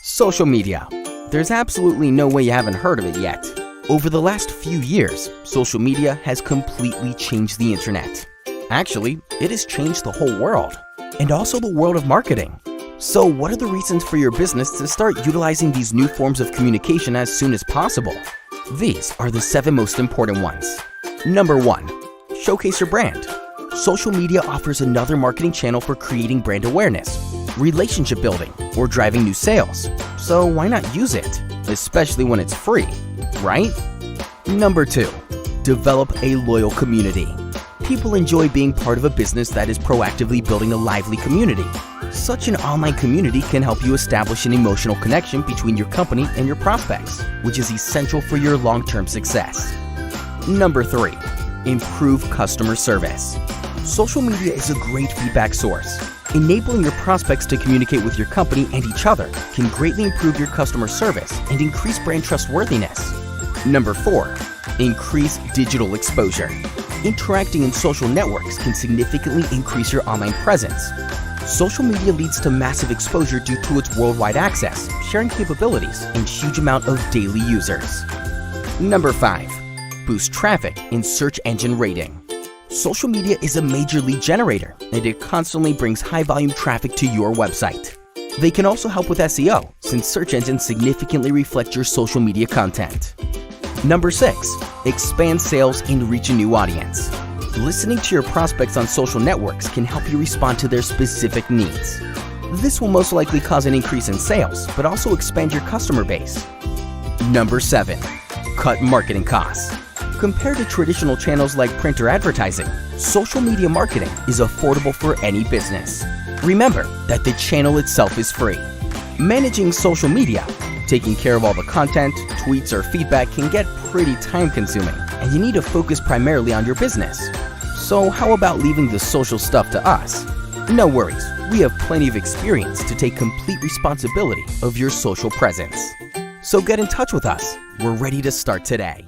Social media. There's absolutely no way you haven't heard of it yet. Over the last few years, social media has completely changed the internet. Actually, it has changed the whole world, and also the world of marketing. So what are the reasons for your business to start utilizing these new forms of communication as soon as possible? These are the 7 most important ones. Number 1. Showcase your brand. Social media offers another marketing channel for creating brand awareness, relationship building, or driving new sales. So why not use it? Especially when it's free, right? Number 2. Develop a loyal community. People enjoy being part of a business that is proactively building a lively community. Such an online community can help you establish an emotional connection between your company and your prospects, which is essential for your long-term success. Number 3. Improve customer service. Social media is a great feedback source. Enabling your prospects to communicate with your company and each other can greatly improve your customer service and increase brand trustworthiness. Number 4. Increase digital exposure. Interacting in social networks can significantly increase your online presence. Social media leads to massive exposure due to its worldwide access, sharing capabilities, and huge amount of daily users. Number 5. Boost traffic in search engine rating. Social media is a major lead generator, and it constantly brings high-volume traffic to your website. They can also help with SEO, since search engines significantly reflect your social media content. Number 6. Expand sales and reach a new audience. Listening to your prospects on social networks can help you respond to their specific needs. This will most likely cause an increase in sales, but also expand your customer base. Number 7. Cut marketing costs. Compared to traditional channels like print or advertising, social media marketing is affordable for any business. Remember that the channel itself is free. Managing social media, taking care of all the content, tweets, or feedback can get pretty time-consuming, and you need to focus primarily on your business. So how about leaving the social stuff to us? No worries, we have plenty of experience to take complete responsibility of your social presence. So get in touch with us. We're ready to start today.